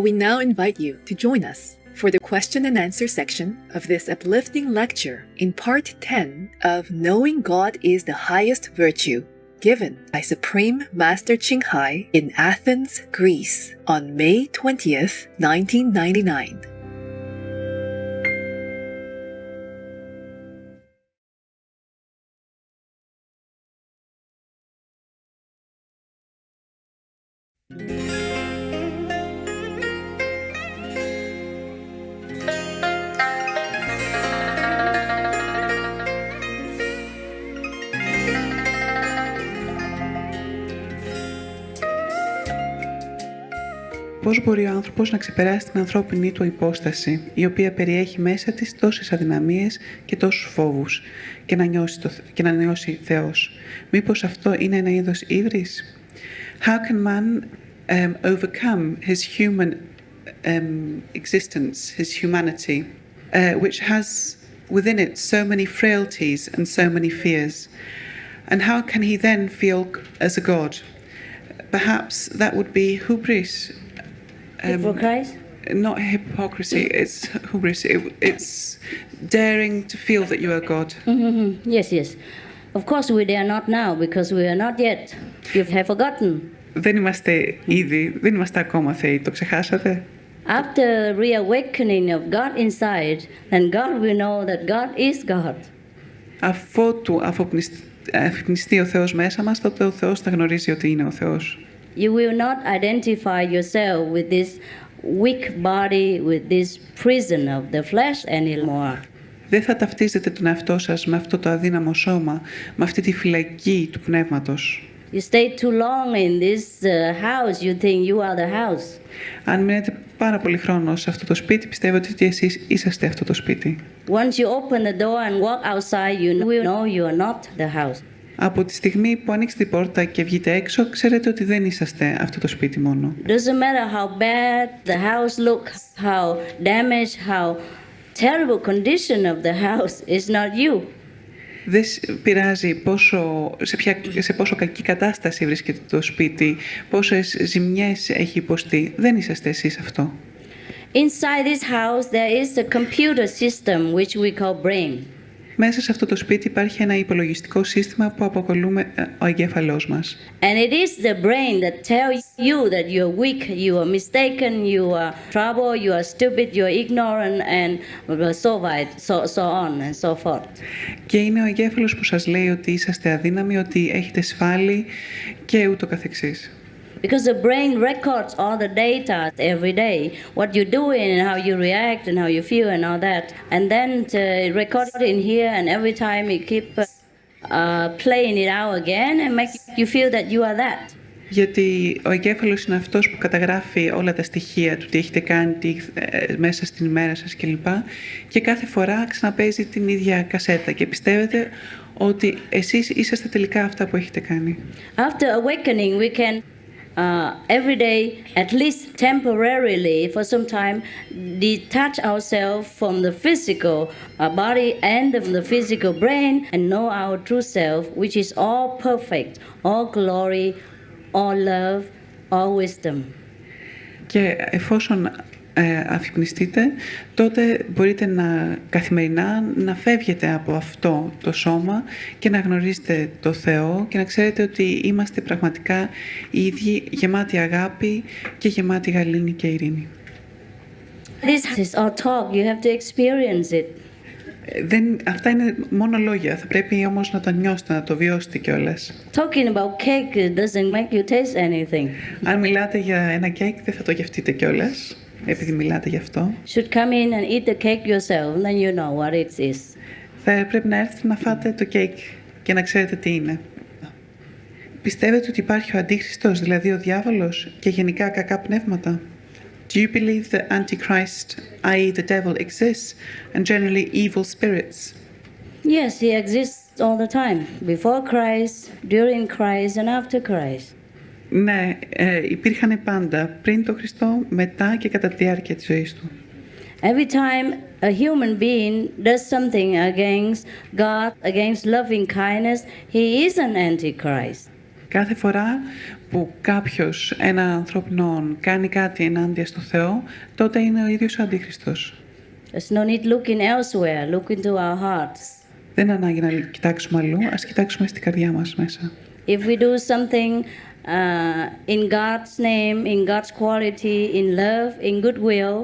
We now invite you to join us for the question and answer section of this uplifting lecture in part 10 of Knowing God is the Highest Virtue, given by Supreme Master Ching Hai in Athens, Greece on May 20th, 1999. Πώς μπορεί ο άνθρωπος να ξεπεράσει την ανθρώπινη του υπόσταση, η οποία περιέχει μέσα της τόσες αδυναμίες και τόσους φόβους, και να νιώσει Θεός? Μήπως αυτό είναι ένα είδος ύβρις? How can man overcome his human existence, his humanity, which has within it so many frailties and so many fears? And how can he then feel as a god? Perhaps that would be hubris. Hypocrisy? Not hypocrisy, it's hubris. It's daring to feel that you are God. Mm-hmm. Yes, yes. Of course we are not now because we are not yet. You have forgotten. Δεν είμαστε ακόμα θεοί, το ξεχάσατε? After reawakening of God inside, then God will know that God is God. Αφότου αφυπνιστεί ο Θεός μέσα μας, τότε ο Θεός θα γνωρίζει ότι είναι ο Θεός. You will not identify yourself with this weak body, with this prison of the flesh anymore. Δεν θα ταυτίζετε τον εαυτό σας με αυτό το αδύναμο σώμα, με αυτή τη φυλακή του πνεύματος. You stay too long in this house, you think you are the house. Αν μείνετε πάρα πολύ χρόνο σε αυτό το σπίτι, πιστεύετε ότι εσείς είσαστε αυτό το σπίτι. Once you open the door and walk outside, you will know you are not the house. Από τη στιγμή που ανοίξετε την πόρτα και βγείτε έξω, ξέρετε ότι δεν είσαστε αυτό το σπίτι μόνο. Doesn't matter how bad the house looks, how damaged, how terrible condition of the house is not you. Δεν πειράζει σε πόσο κακή κατάσταση βρίσκεται το σπίτι, πόσες ζημιές έχει υποστεί. Δεν είσαστε εσείς αυτό. Inside this house there is a computer system which we call brain. Μέσα σε αυτό το σπίτι υπάρχει ένα υπολογιστικό σύστημα που αποκαλούμε ο εγκέφαλός μας. And it is the brain that tells you that you are weak, you are mistaken, you are trouble, you are stupid, you are ignorant and so on and so forth. Και είναι ο εγκέφαλος που σας λέει ότι είσαστε αδύναμοι, ότι έχετε σφάλει και ούτω καθεξής. Because the brain records all the data every day, what you're doing and how you react and how you feel and all that. And then it records it in here, and every time it keeps playing it out again and make you feel that you are that. Γιατί ο εγκέφαλος είναι αυτός που καταγράφει όλα τα στοιχεία του, τι έχετε κάνει μέσα στην ημέρα σας κλπ. Και κάθε φορά ξαναπαίζει την ίδια κασέτα και πιστεύετε ότι εσείς είσαστε τελικά αυτά που έχετε κάνει. After awakening, we can every day, at least temporarily, for some time, detach ourselves from the physical body and from the physical brain and know our true self, which is all perfect, all glory, all love, all wisdom. Και εφόσον αφυπνιστείτε, τότε μπορείτε καθημερινά να φεύγετε από αυτό το σώμα και να γνωρίζετε το Θεό και να ξέρετε ότι είμαστε πραγματικά οι ίδιοι, γεμάτοι αγάπη και γεμάτοι γαλήνη και ειρήνη. This is all talk. You have to experience it. Αυτά είναι μόνο λόγια. Θα πρέπει όμως να το νιώσετε, να το βιώσετε κιόλας. Talking about cake doesn't make you taste anything. Αν μιλάτε για ένα κέικ, δεν θα το γευτείτε κιόλας, επειδή μιλάτε γι' αυτό. Should come in and eat the cake yourself, then you know what it is. Θα πρέπει να έρθετε να φάτε το κέικ και να ξέρετε τι είναι. Πιστεύετε ότι υπάρχει ο Αντίχριστος, δηλαδή ο διάβολος, και γενικά κακά πνεύματα? Do you believe that Antichrist, i.e. the devil, exists, and generally evil spirits? Yes, he exists all the time. Before Christ, during Christ, and after Christ. Ναι, υπήρχαν πάντα, πριν τον Χριστό, μετά και κατά τη διάρκεια της ζωής του. Every time a human being does something against God, against loving kindness, he is an antichrist. Κάθε φορά που κάποιος, ένα ανθρώπινο όν, κάνει κάτι ενάντια στο Θεό, τότε είναι ο ίδιος ο Αντίχριστος. There's no need looking elsewhere. Look into our hearts. Δεν είναι ανάγκη να κοιτάξουμε αλλού, ας κοιτάξουμε στην καρδιά μας μέσα. If we do something in God's name, in God's quality, in love, in goodwill,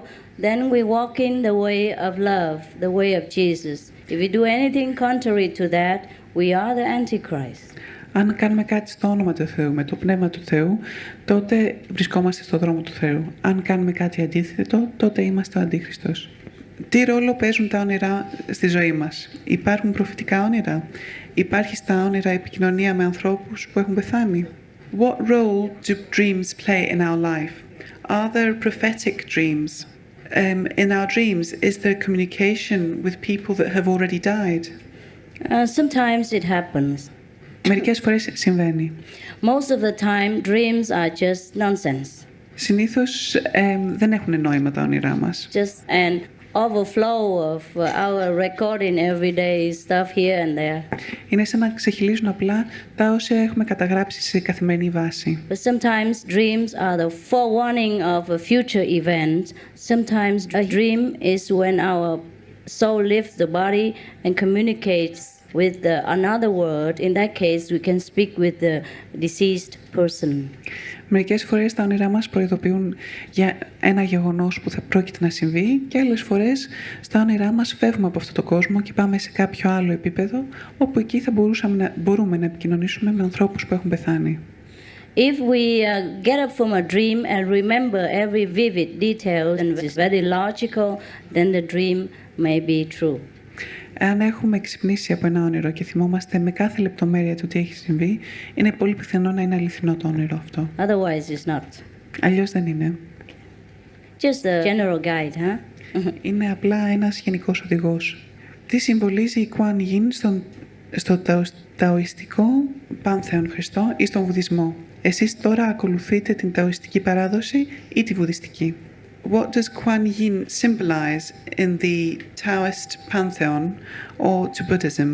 then we walk in the way of love, the way of Jesus. If we do anything contrary to that, we are the Antichrist. Αν κάνουμε κάτι στο όνομα του Θεού, με το Πνεύμα του Θεού, τότε βρισκόμαστε στο δρόμο του Θεού. Αν κάνουμε κάτι αντίθετο, τότε είμαστε ο Αντίχριστος. Τι ρόλο παίζουν τα όνειρα στη ζωή μας? Υπάρχουν προφητικά όνειρα? Υπάρχει στα όνειρα επικοινωνία με ανθρώπους που έχουν πεθάνει? What role do dreams play in our life? Are there prophetic dreams? In our dreams, is there communication with people that have already died? Sometimes it happens. Μερικές φορές συμβαίνει. Most of the time, dreams are just nonsense. Συνήθως δεν έχουν νόημα τα όνειρά μας. Just an overflow of our recording everyday stuff here and there. Είναι σαν να ξεχυλίζουν απλά τα όσα έχουμε καταγράψει σε καθημερινή βάση. But sometimes dreams are the forewarning of a future event. Sometimes a dream is when our soul leaves the body and communicates with another world. In that case, we can speak with the deceased person. Μερικές φορές τα όνειρά μας προειδοποιούν για ένα γεγονός που θα πρόκειται να συμβεί και άλλες φορές στα όνειρά μας φεύγουμε από αυτό το κόσμο και πάμε σε κάποιο άλλο επίπεδο όπου εκεί θα μπορούμε να επικοινωνήσουμε με ανθρώπους που έχουν πεθάνει. If we get up from a dream and remember every vivid detail and it's very logical, then the dream may be true. Αν έχουμε ξυπνήσει από ένα όνειρο και θυμόμαστε με κάθε λεπτομέρεια του τι έχει συμβεί, είναι πολύ πιθανό να είναι αληθινό το όνειρο αυτό. Otherwise, it's not. Αλλιώς δεν είναι. Just a general guide, huh? Είναι απλά ένας γενικός οδηγός. Τι συμβολίζει η Κουάν Yin στο ταοιστικό πάνθεον Χριστό ή στον βουδισμό? Εσείς τώρα ακολουθείτε την ταοιστική παράδοση ή τη βουδιστική? What does Kuan Yin symbolize in the Taoist pantheon or to Buddhism?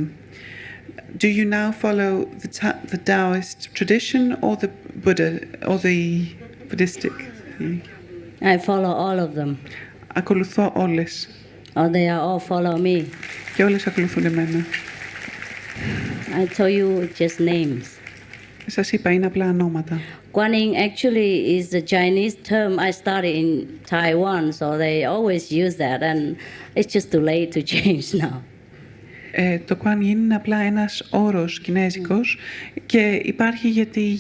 Do you now follow the Taoist tradition or the Buddhistic? I follow all of them. Ακολουθώ όλες. Or they are all follow me. Και όλες ακολουθούν εμένα. I told you just names. Σας είπα, είναι απλά ονόματα. Guanyin actually is the Chinese term. I studied in Taiwan, so they always use that, and it's just too late to change now. Το Kuan Yin είναι απλά ένας όρος κινέζικος και υπάρχει γιατί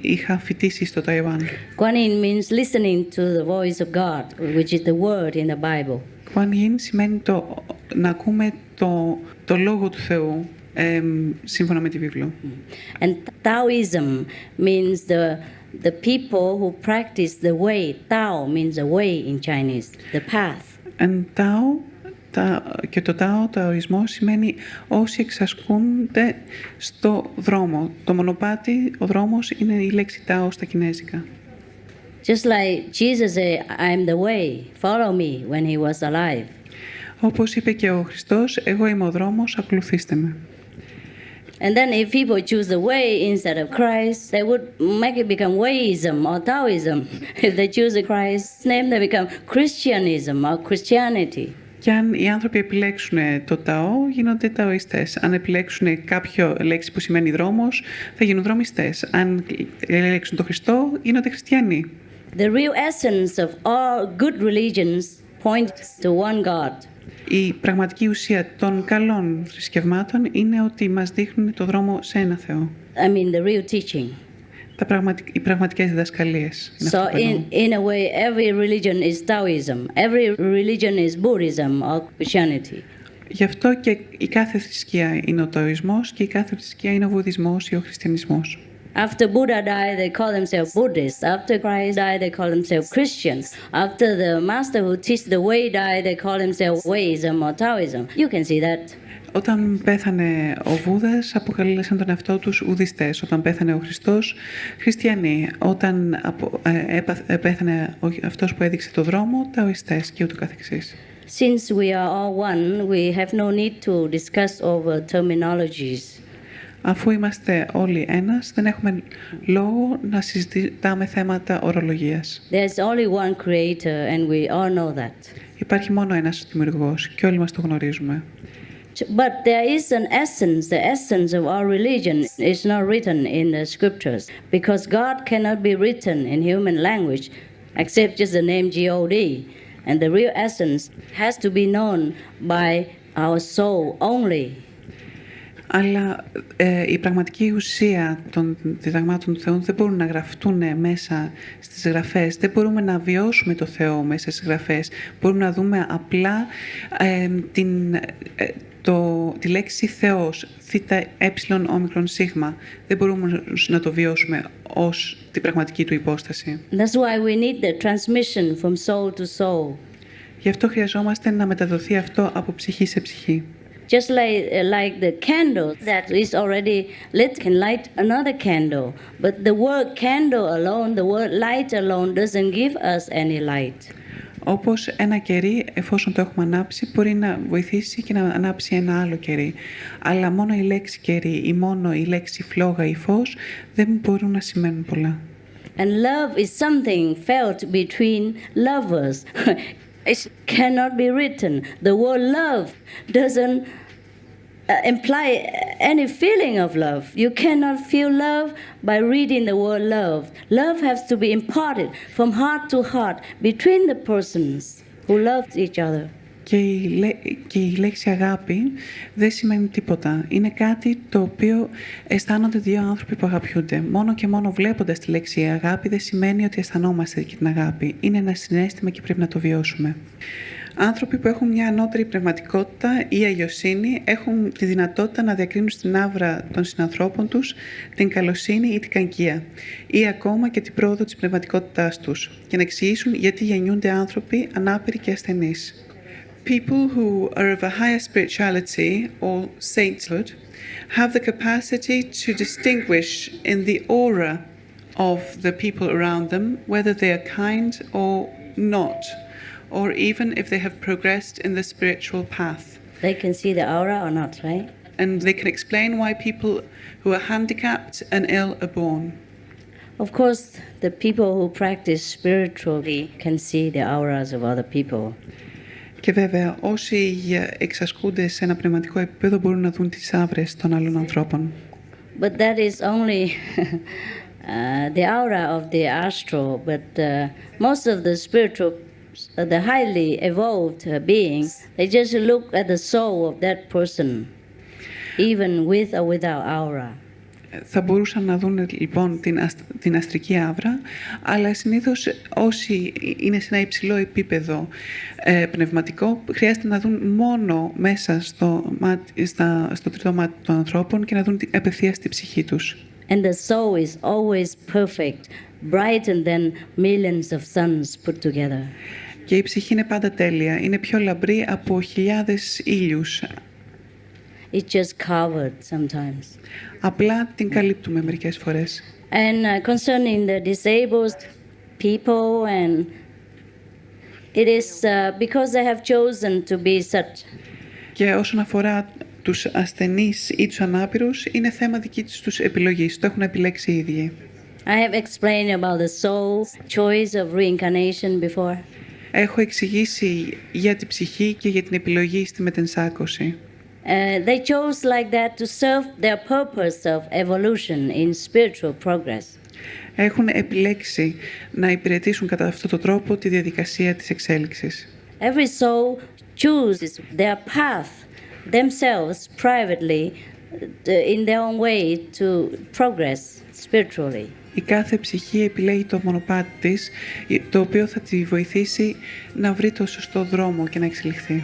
είχα φοιτήσει στο Ταϊβάν. Guanyin means listening to the voice of God, which is the word in the Bible. Kuan Yin σημαίνει να ακούμε το λόγο του Θεού. Σύμφωνα με τη βίβλο. And Taoism means the people who practice the way. Tao means the way in Chinese, the path. And και το ταοισμό σημαίνει όσοι εξασκούνται στο δρόμο. Το μονοπάτι, ο δρόμος είναι η λέξη τάο στα κινέζικα. Just like Jesus said, I am the way, follow me when he was alive. Όπως είπε και ο Χριστός, εγώ είμαι ο δρόμος, ακολουθήστε με. And then if people choose the way instead of Christ, they would make it become Wayism or Taoism. If they choose the Christ's name, they become Christianism or Christianity. Και αν οι άνθρωποι επιλέξουν το Ταό, γίνονται Ταοιστές. Αν επιλέξουν κάποιο λέξη που σημαίνει δρόμος, θα γίνουν δρομιστές. Αν επιλέξουν τον Χριστό, γίνονται χριστιανοί. The real essence of all good religions points to one God. Η πραγματική ουσία των καλών θρησκευμάτων είναι ότι μας δείχνουν το δρόμο σε ένα Θεό. I mean the real teaching. Οι πραγματικές διδασκαλίες. So in a way, every religion is Taoism. Every religion is Buddhism or Christianity. Γι' αυτό και η κάθε θρησκεία είναι ο Ταοισμός και η κάθε θρησκεία είναι ο Βουδισμός ή ο Χριστιανισμός. After Buddha died, they call themselves Buddhists. After Christ died, they call themselves Christians. After the master who teach the way died, they call themselves Wayism or Taoism. You can see that. Όταν πέθανε ο Βούδας, αποκαλέσαν τον εαυτό τους Ουδιστές. Όταν πέθανε ο Χριστός, Χριστιανοί. Όταν πέθανε αυτός που έδειξε το δρόμο, Ταοιστές και ούτω καθεξής. Since we are all one, we have no need to discuss over terminologies. Αφού είμαστε όλοι ένας, δεν έχουμε λόγο να συζητάμε θέματα ορολογίας. There's only one creator, and we all know that. Υπάρχει μόνο ένας δημιουργός και όλοι μας το γνωρίζουμε. But there is an essence. The essence of our religion is not written in the scriptures, because God cannot be written in human language except just the name God. And the real essence has to be known by our soul only. Αλλά η πραγματική ουσία των διδαγμάτων του Θεού δεν μπορούν να γραφτούν μέσα στις γραφές. Δεν μπορούμε να βιώσουμε το Θεό μέσα στις γραφές. Μπορούμε να δούμε απλά τη λέξη Θεός, θήτα, έψιλον, όμικρον, σίγμα. Δεν μπορούμε να το βιώσουμε ως την πραγματική του υπόσταση. That's why we need the transmission from soul to soul. Γι' αυτό χρειαζόμαστε να μεταδοθεί αυτό από ψυχή σε ψυχή. Just like the candle that is already lit can light another candle. But the word candle alone, the word light alone doesn't give us any light. Όπως ένα κερί, εφόσον το έχουμε ανάψει, μπορεί να βοηθήσει και να ανάψει ένα άλλο κερί. Αλλά μόνο η λέξη κερί ή μόνο η λέξη φλόγα ή φως δεν μπορούν να σημαίνουν πολλά. And love is something felt between lovers. It cannot be written. The word love doesn't imply any feeling of love. You cannot feel love by reading the word love. Love has to be imparted from heart to heart between the persons who love each other. Και η λέξη αγάπη δεν σημαίνει τίποτα. Είναι κάτι το οποίο αισθάνονται δύο άνθρωποι που αγαπιούνται. Μόνο και μόνο βλέποντας τη λέξη αγάπη δεν σημαίνει ότι αισθανόμαστε και την αγάπη. Είναι ένα συναίσθημα και πρέπει να το βιώσουμε. Άνθρωποι που έχουν μια ανώτερη πνευματικότητα ή αγιοσύνη έχουν τη δυνατότητα να διακρίνουν στην άβρα των συνανθρώπων τους την καλοσύνη ή την κακία ή ακόμα και την πρόοδο της πνευματικότητάς τους και να εξηγήσουν γιατί γεννιούνται άνθρωποι ανάπηροι και ασθενείς. People who are of a higher spirituality or sainthood have the capacity to distinguish in the aura of the people around them whether they are kind or not, or even if they have progressed in the spiritual path. They can see the aura or not, right? And they can explain why people who are handicapped and ill are born. Of course, the people who practice spiritually can see the auras of other people. Και βέβαια, όσοι εξασκούνται σε ένα πνευματικό επίπεδο μπορούν να δουν τις άβρες των άλλων ανθρώπων. But that is only the aura of the astral. But most of the spiritual, the highly evolved beings, they just look at the soul of that person, even with or without aura. Θα μπορούσαν να δουν λοιπόν την αστρική άβρα, αλλά συνήθως όσοι είναι σε ένα υψηλό επίπεδο πνευματικό χρειάζεται να δουν μόνο μέσα στο τρίτο μάτι των ανθρώπων και να δουν απευθείας τη ψυχή τους. And the soul is always perfect, brighter than millions of suns put together. Και η ψυχή είναι πάντα τέλεια, είναι πιο λαμπρή από χιλιάδες ήλιους. It's just covered sometimes. Απλά την καλύπτουμε μερικές φορές. And concerning the disabled people, and it is because they have chosen to be such. Και όσον αφορά τους ασθενείς ή τους ανάπηρους, είναι θέμα δική τους επιλογής. Το έχουν επιλέξει οι ίδιοι. I have explained about the soul's choice of reincarnation before. Έχω εξηγήσει για την ψυχή και για την επιλογή στη μετενσάκωση. They chose like that to serve their purpose of evolution in spiritual progress. Έχουν επιλέξει να υπηρετήσουν κατά αυτόν τον τρόπο τη διαδικασία της εξέλιξης. Every soul chooses their path themselves privately in their own way to progress spiritually. Η κάθε ψυχή επιλέγει το μονοπάτι της, το οποίο θα τη βοηθήσει να βρει το σωστό δρόμο και να εξελιχθεί.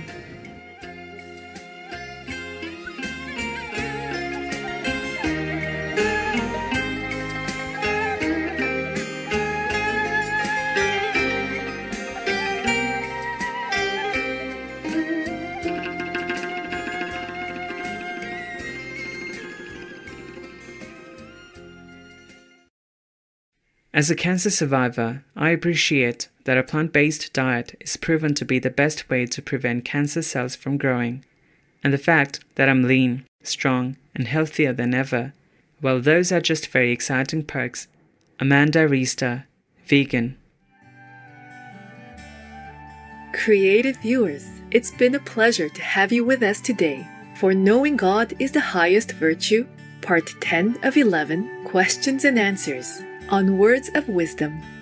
As a cancer survivor, I appreciate that a plant-based diet is proven to be the best way to prevent cancer cells from growing, and the fact that I'm lean, strong, and healthier than ever. Well, those are just very exciting perks. Amanda Riester, vegan. Creative viewers, it's been a pleasure to have you with us today for Knowing God is the Highest Virtue, Part 10 of 11, Questions and Answers on Words of Wisdom.